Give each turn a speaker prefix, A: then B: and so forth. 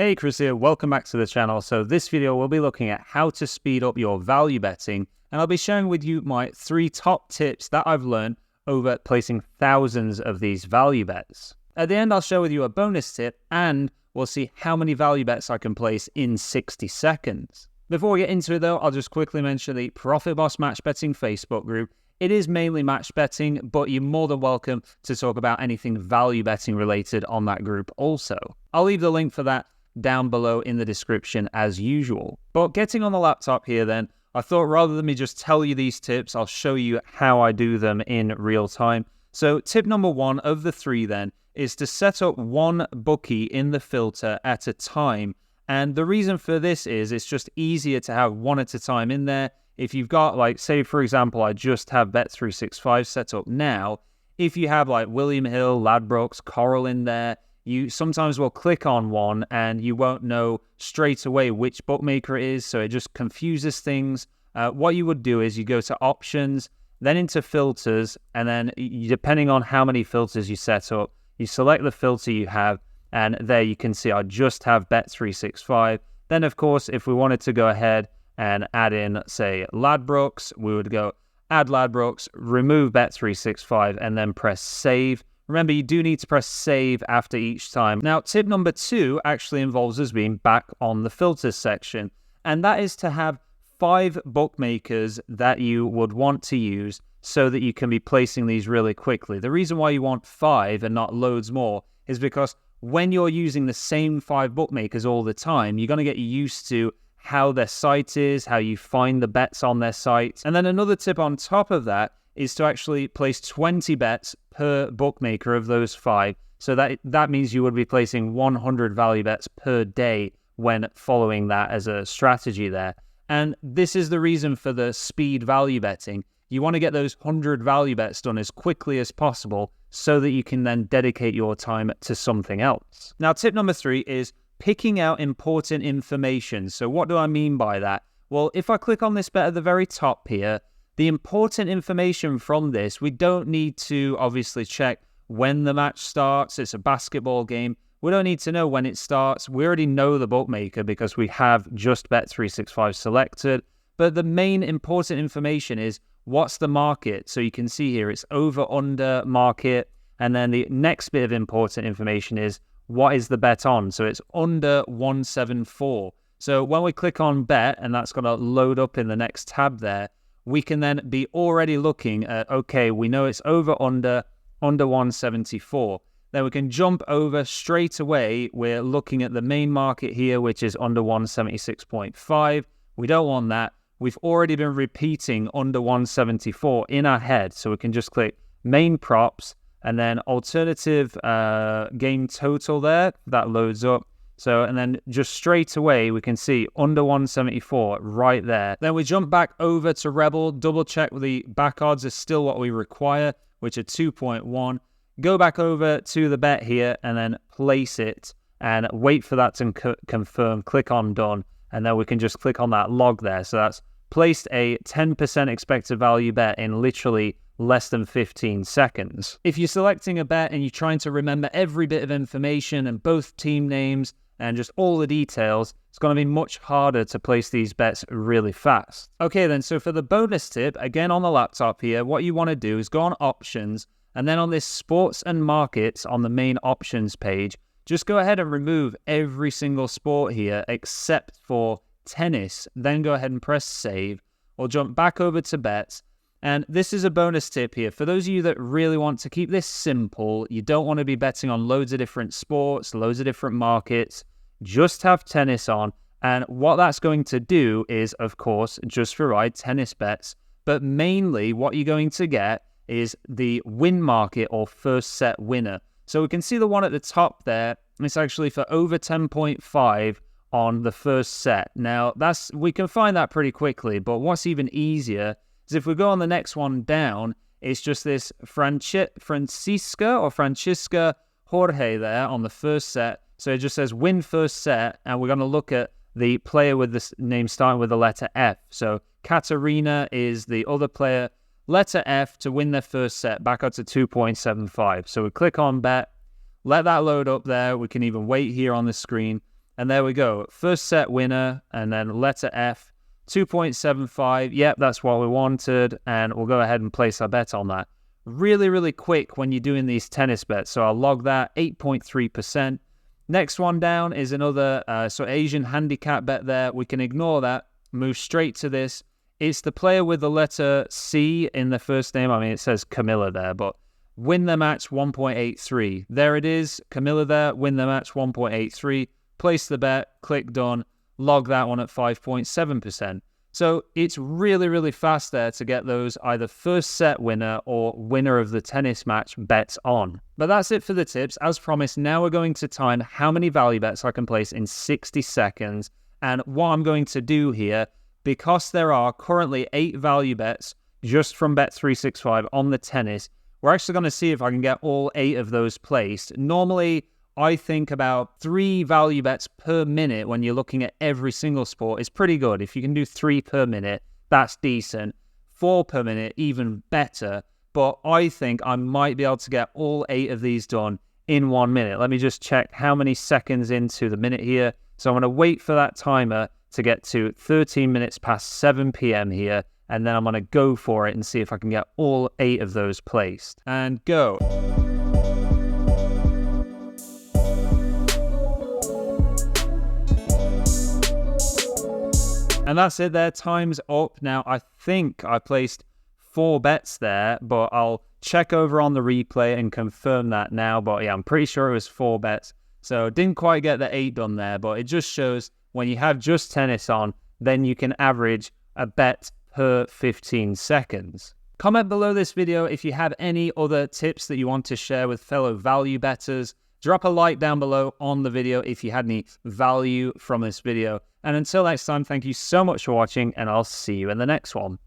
A: Hey, Chris here, welcome back to the channel. So this video we'll be looking at how to speed up your value betting, and I'll be sharing with you my 3 top tips that I've learned over placing thousands of these value bets. At the end I'll share with you a bonus tip and we'll see how many value bets I can place in 60 seconds. Before we get into it though, I'll just quickly mention the Profit Boss Match Betting Facebook group. It is mainly match betting, but you're more than welcome to talk about anything value betting related on that group also. I'll leave the link for that down below in the description as usual. But getting on the laptop here then, I thought rather than me just tell you these tips, I'll show you how I do them in real time. So tip number 1 of the 3 then is to set up one bookie in the filter at a time. And the reason for this is it's just easier to have one at a time in there. If you've got, like, say for example, I just have Bet365 set up now. If you have like William Hill, Ladbrokes, Coral in there, you sometimes will click on one and you won't know straight away which bookmaker it is, so it just confuses things. What you would do is you go to options, then into filters, and then depending on how many filters you set up, you select the filter you have, and there you can see I just have Bet365. Then of course, if we wanted to go ahead and add in, say, Ladbrokes, we would go add Ladbrokes, remove Bet365, and then press save. Remember, you do need to press save after each time. Now, tip number 2 actually involves us being back on the filters section, and that is to have 5 bookmakers that you would want to use so that you can be placing these really quickly. The reason why you want 5 and not loads more is because when you're using the same 5 bookmakers all the time, you're going to get used to how their site is, how you find the bets on their site. And then another tip on top of that is to actually place 20 bets per bookmaker of those 5. So that means you would be placing 100 value bets per day when following that as a strategy there. And this is the reason for the speed value betting. You want to get those 100 value bets done as quickly as possible so that you can then dedicate your time to something else. Now, tip number 3 is picking out important information. So what do I mean by that? Well, if I click on this bet at the very top here, the important information from this, we don't need to obviously check when the match starts. It's a basketball game. We don't need to know when it starts. We already know the bookmaker because we have just Bet365 selected. But the main important information is what's the market. So you can see here it's over under market. And then the next bit of important information is what is the bet on. So it's under 174. So when we click on bet, and that's going to load up in the next tab there, we can then be already looking at, okay, we know it's over under 174. Then we can jump over straight away. We're looking at the main market here, which is under 176.5. We don't want that. We've already been repeating under 174 in our head. So we can just click main props and then alternative game total there. That loads up. So, and then just straight away, we can see under 174 right there. Then we jump back over to Rebel, double check the back odds are still what we require, which are 2.1. Go back over to the bet here and then place it and wait for that to confirm. Click on done. And then we can just click on that log there. So that's placed a 10% expected value bet in literally less than 15 seconds. If you're selecting a bet and you're trying to remember every bit of information and both team names and just all the details, it's going to be much harder to place these bets really fast. Okay then, so for the bonus tip, again on the laptop here, what you want to do is go on options, and then on this sports and markets on the main options page, just go ahead and remove every single sport here except for tennis. Then go ahead and press save, or jump back over to bets. And this is a bonus tip here. For those of you that really want to keep this simple, you don't want to be betting on loads of different sports, loads of different markets, just have tennis on. And what that's going to do is, of course, just provide tennis bets. But mainly what you're going to get is the win market or first set winner. So we can see the one at the top there. It's actually for over 10.5 on the first set. Now, we can find that pretty quickly. But what's even easier is if we go on the next one down, it's just this Francisca Jorge there on the first set. So it just says win first set, and we're going to look at the player with this name starting with the letter F. So Katarina is the other player, letter F to win their first set, back up to 2.75. So we click on bet, let that load up there. We can even wait here on the screen. And there we go. First set winner, and then letter F, 2.75. Yep, that's what we wanted. And we'll go ahead and place our bet on that. Really, really quick when you're doing these tennis bets. So I'll log that, 8.3%. Next one down is another Asian handicap bet there. We can ignore that, move straight to this. It's the player with the letter C in the first name. I mean, it says Camilla there, but win the match 1.83. There it is, Camilla there, win the match 1.83. Place the bet, click done, log that one at 5.7%. So it's really, really fast there to get those either first set winner or winner of the tennis match bets on. But that's it for the tips. As promised, now we're going to time how many value bets I can place in 60 seconds. And what I'm going to do here, because there are currently 8 value bets just from Bet365 on the tennis, we're actually going to see if I can get all 8 of those placed. Normally, I think about 3 value bets per minute when you're looking at every single sport is pretty good. If you can do 3 per minute, that's decent. 4 per minute, even better. But I think I might be able to get all 8 of these done in 1 minute. Let me just check how many seconds into the minute here. So I'm going to wait for that timer to get to 13 minutes past 7 p.m. here. And then I'm going to go for it and see if I can get all 8 of those placed. And go. And that's it there, time's up. Now, I think I placed 4 bets there, but I'll check over on the replay and confirm that now. But yeah, I'm pretty sure it was 4 bets. So didn't quite get the 8 done there, but it just shows when you have just tennis on, then you can average a bet per 15 seconds. Comment below this video if you have any other tips that you want to share with fellow value bettors. Drop a like down below on the video if you had any value from this video. And until next time, thank you so much for watching, and I'll see you in the next one.